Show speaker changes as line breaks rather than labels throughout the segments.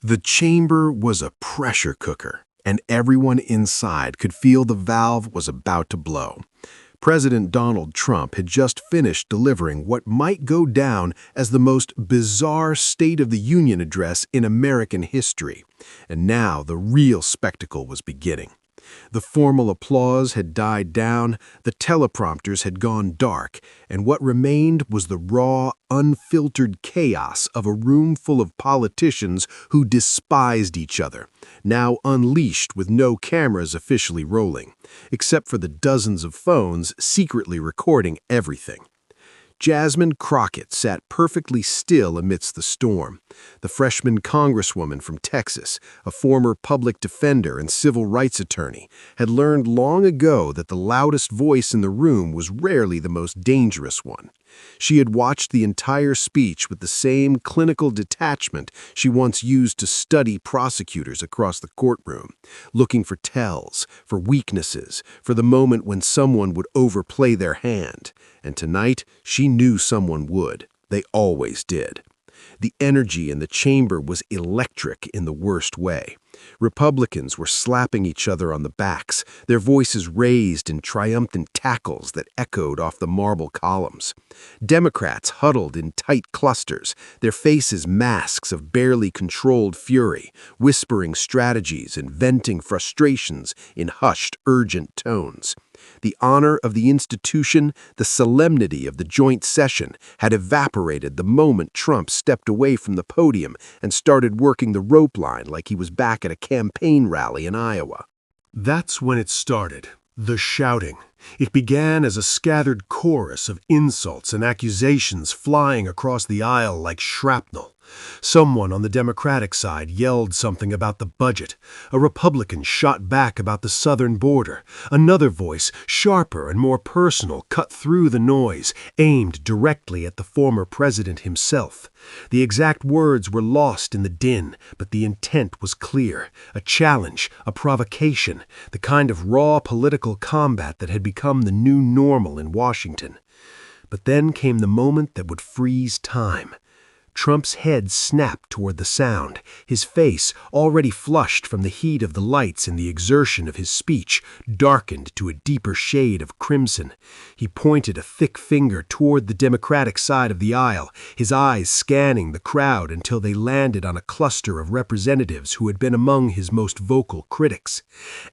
The chamber was a pressure cooker, and everyone inside could feel the valve was about to blow. President Donald Trump had just finished delivering what might go down as the most bizarre State of the Union address in American history, and now the real spectacle was beginning. The formal applause had died down, the teleprompters had gone dark, and what remained was the raw, unfiltered chaos of a room full of politicians who despised each other, now unleashed with no cameras officially rolling, except for the dozens of phones secretly recording everything. Jasmine Crockett sat perfectly still amidst the storm. The freshman congresswoman from Texas, a former public defender and civil rights attorney, had learned long ago that the loudest voice in the room was rarely the most dangerous one. She had watched the entire speech with the same clinical detachment she once used to study prosecutors across the courtroom, looking for tells, for weaknesses, for the moment when someone would overplay their hand. And tonight, she knew someone would. They always did. The energy in the chamber was electric in the worst way. Republicans were slapping each other on the backs, their voices raised in triumphant tackles that echoed off the marble columns. Democrats huddled in tight clusters, their faces masks of barely controlled fury, whispering strategies and venting frustrations in hushed, urgent tones. The honor of the institution, the solemnity of the joint session, had evaporated the moment Trump stepped away from the podium and started working the rope line like he was back at a campaign rally in Iowa.
That's when it started, the shouting. It began as a scattered chorus of insults and accusations flying across the aisle like shrapnel. Someone on the Democratic side yelled something about the budget. A Republican shot back about the southern border. Another voice, sharper and more personal, cut through the noise, aimed directly at the former president himself. The exact words were lost in the din, but the intent was clear. A challenge, a provocation, the kind of raw political combat that had become the new normal in Washington. But then came the moment that would freeze time. Trump's head snapped toward the sound, his face, already flushed from the heat of the lights and the exertion of his speech, darkened to a deeper shade of crimson. He pointed a thick finger toward the Democratic side of the aisle, his eyes scanning the crowd until they landed on a cluster of representatives who had been among his most vocal critics.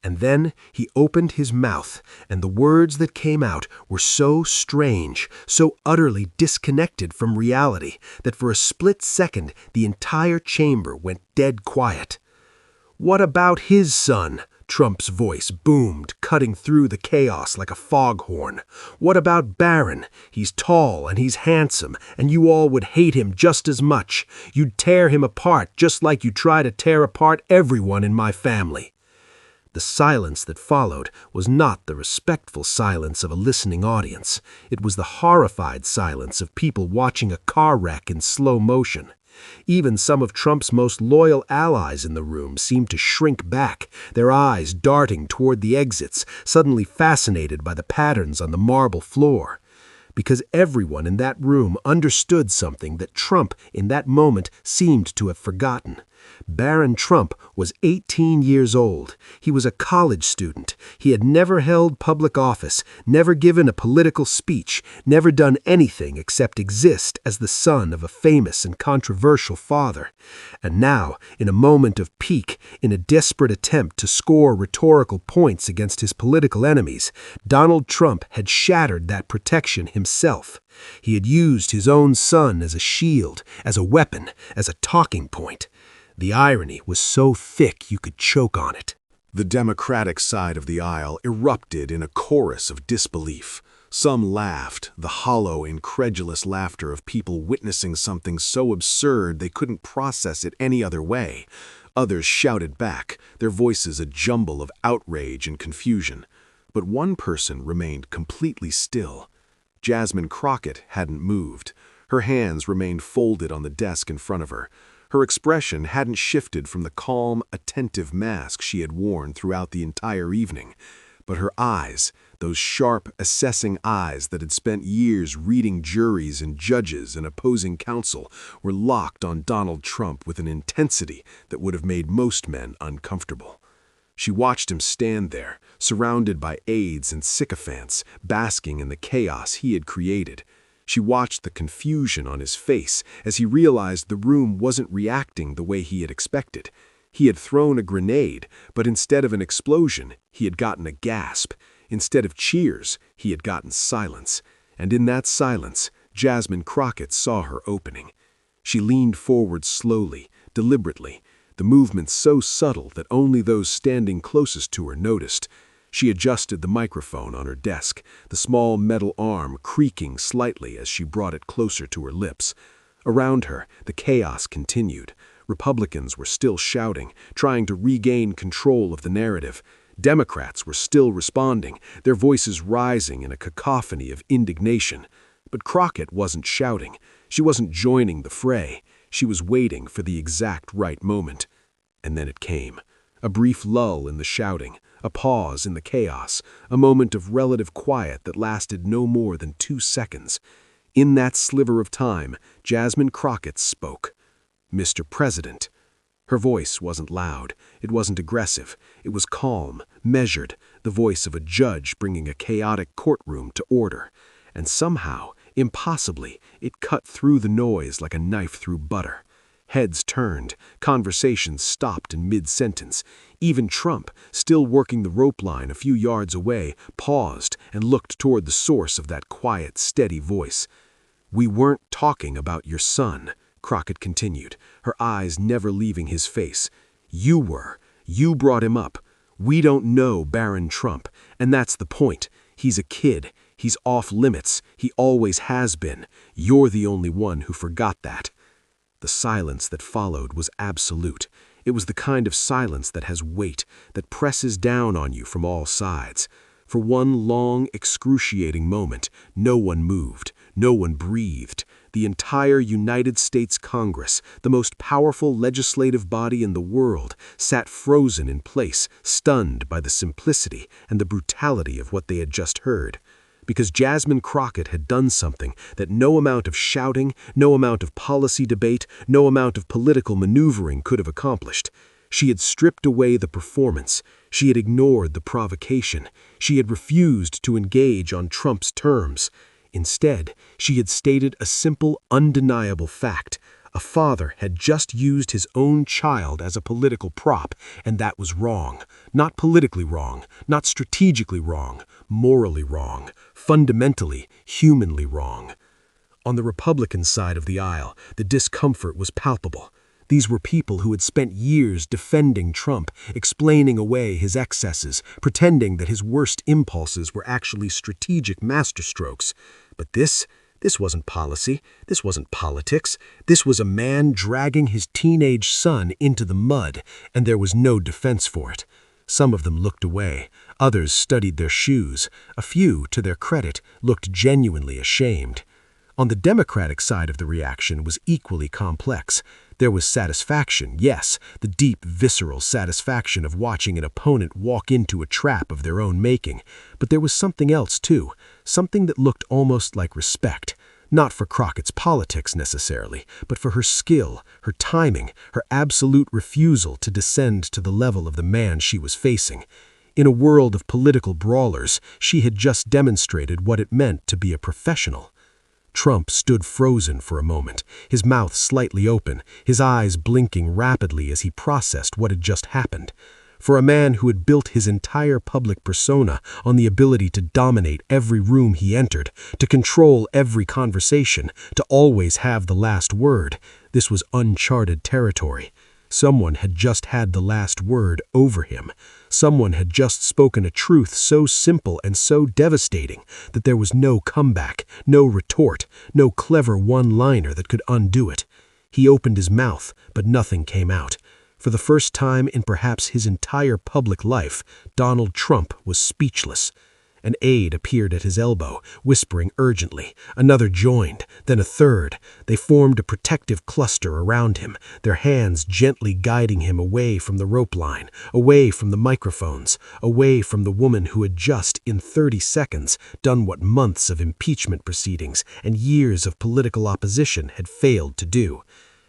And then he opened his mouth, and the words that came out were so strange, so utterly disconnected from reality, that for a split second, the entire chamber went dead quiet. "What about his son?" Trump's voice boomed, cutting through the chaos like a foghorn. "What about Barron? He's tall and he's handsome, and you all would hate him just as much. You'd tear him apart just like you try to tear apart everyone in my family." The silence that followed was not the respectful silence of a listening audience. It was the horrified silence of people watching a car wreck in slow motion. Even some of Trump's most loyal allies in the room seemed to shrink back, their eyes darting toward the exits, suddenly fascinated by the patterns on the marble floor. Because everyone in that room understood something that Trump, in that moment, seemed to have forgotten. Barron Trump was 18 years old. He was a college student. He had never held public office, never given a political speech, never done anything except exist as the son of a famous and controversial father. And now, in a moment of pique, in a desperate attempt to score rhetorical points against his political enemies, Donald Trump had shattered that protection himself. He had used his own son as a shield, as a weapon, as a talking point. The irony was so thick you could choke on it.
The Democratic side of the aisle erupted in a chorus of disbelief. Some laughed, the hollow, incredulous laughter of people witnessing something so absurd they couldn't process it any other way. Others shouted back, their voices a jumble of outrage and confusion. But one person remained completely still. Jasmine Crockett hadn't moved. Her hands remained folded on the desk in front of her. Her expression hadn't shifted from the calm, attentive mask she had worn throughout the entire evening, but her eyes, Those sharp, assessing eyes that had spent years reading juries and judges and opposing counsel were locked on Donald Trump with an intensity that would have made most men uncomfortable. She watched him stand there, surrounded by aides and sycophants, basking in the chaos he had created. She watched the confusion on his face as he realized the room wasn't reacting the way he had expected. He had thrown a grenade, but instead of an explosion, he had gotten a gasp. Instead of cheers, he had gotten silence. And in that silence, Jasmine Crockett saw her opening. She leaned forward slowly, deliberately, the movement so subtle that only those standing closest to her noticed. She adjusted the microphone on her desk, the small metal arm creaking slightly as she brought it closer to her lips. Around her, the chaos continued. Republicans were still shouting, trying to regain control of the narrative. Democrats were still responding, their voices rising in a cacophony of indignation. But Crockett wasn't shouting. She wasn't joining the fray. She was waiting for the exact right moment. And then it came. A brief lull in the shouting, a pause in the chaos, a moment of relative quiet that lasted no more than 2 seconds. In that sliver of time, Jasmine Crockett spoke. "Mr. President." Her voice wasn't loud, it wasn't aggressive, it was calm, measured, the voice of a judge bringing a chaotic courtroom to order. And somehow, impossibly, it cut through the noise like a knife through butter. Heads turned, conversations stopped in mid-sentence. Even Trump, still working the rope line a few yards away, paused and looked toward the source of that quiet, steady voice. "We weren't talking about your son," Crockett continued, her eyes never leaving his face. "You were. You brought him up. We don't know Barron Trump, and that's the point. He's a kid. He's off limits. He always has been. You're the only one who forgot that." The silence that followed was absolute. It was the kind of silence that has weight, that presses down on you from all sides. For one long, excruciating moment, no one moved, no one breathed. The entire United States Congress, the most powerful legislative body in the world, sat frozen in place, stunned by the simplicity and the brutality of what they had just heard. Because Jasmine Crockett had done something that no amount of shouting, no amount of policy debate, no amount of political maneuvering could have accomplished. She had stripped away the performance. She had ignored the provocation. She had refused to engage on Trump's terms. Instead, she had stated a simple, undeniable fact. A father had just used his own child as a political prop, and that was wrong. Not politically wrong, not strategically wrong, morally wrong, fundamentally, humanly wrong. On the Republican side of the aisle, the discomfort was palpable. These were people who had spent years defending Trump, explaining away his excesses, pretending that his worst impulses were actually strategic masterstrokes. But this wasn't policy, this wasn't politics, this was a man dragging his teenage son into the mud, and there was no defense for it. Some of them looked away, others studied their shoes, a few, to their credit, looked genuinely ashamed. On the Democratic side of the reaction was equally complex. There was satisfaction, yes, the deep, visceral satisfaction of watching an opponent walk into a trap of their own making. But there was something else, too, something that looked almost like respect. Not for Crockett's politics necessarily, but for her skill, her timing, her absolute refusal to descend to the level of the man she was facing. In a world of political brawlers, she had just demonstrated what it meant to be a professional. Trump stood frozen for a moment, his mouth slightly open, his eyes blinking rapidly as he processed what had just happened. For a man who had built his entire public persona on the ability to dominate every room he entered, to control every conversation, to always have the last word, this was uncharted territory. Someone had just had the last word over him. Someone had just spoken a truth so simple and so devastating that there was no comeback, no retort, no clever one-liner that could undo it. He opened his mouth, but nothing came out. For the first time in perhaps his entire public life, Donald Trump was speechless.
An aide appeared at his elbow, whispering urgently. Another joined, then a third. They formed a protective cluster around him, their hands gently guiding him away from the rope line, away from the microphones, away from the woman who had just, in 30 seconds, done what months of impeachment proceedings and years of political opposition had failed to do.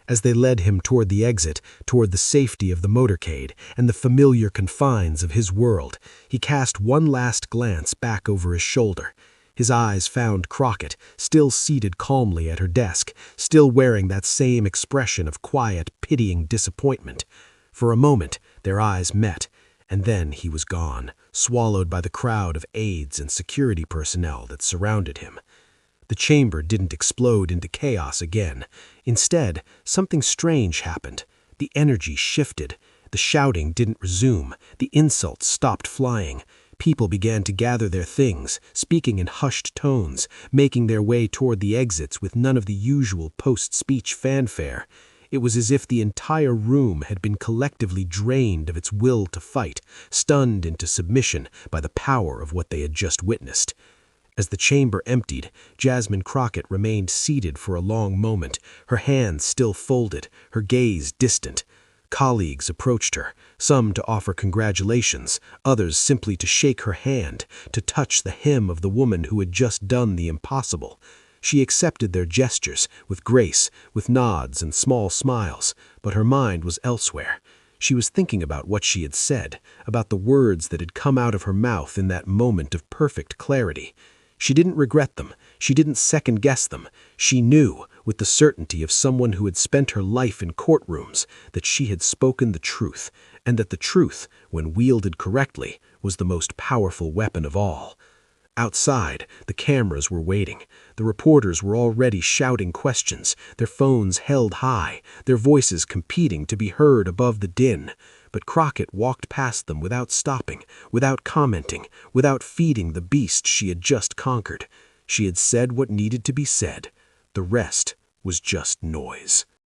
As they led him toward the exit, toward the safety of the motorcade and the familiar confines of his world, he cast one last glance back over his shoulder. His eyes found Crockett, still seated calmly at her desk, still wearing that same expression of quiet, pitying disappointment. For a moment, their eyes met, and then he was gone, swallowed by the crowd of aides and security personnel that surrounded him. The chamber didn't explode into chaos again. Instead, something strange happened. The energy shifted. The shouting didn't resume. The insults stopped flying. People began to gather their things, speaking in hushed tones, making their way toward the exits with none of the usual post-speech fanfare. It was as if the entire room had been collectively drained of its will to fight, stunned into submission by the power of what they had just witnessed. As the chamber emptied, Jasmine Crockett remained seated for a long moment, her hands still folded, her gaze distant. Colleagues approached her, some to offer congratulations, others simply to shake her hand, to touch the hem of the woman who had just done the impossible. She accepted their gestures, with grace, with nods and small smiles, but her mind was elsewhere. She was thinking about what she had said, about the words that had come out of her mouth in that moment of perfect clarity. She didn't regret them. She didn't second-guess them. She knew, with the certainty of someone who had spent her life in courtrooms, that she had spoken the truth, and that the truth, when wielded correctly, was the most powerful weapon of all. Outside, the cameras were waiting. The reporters were already shouting questions, their phones held high, their voices competing to be heard above the din. But Crockett walked past them without stopping, without commenting, without feeding the beast she had just conquered. She had said what needed to be said. The rest was just noise.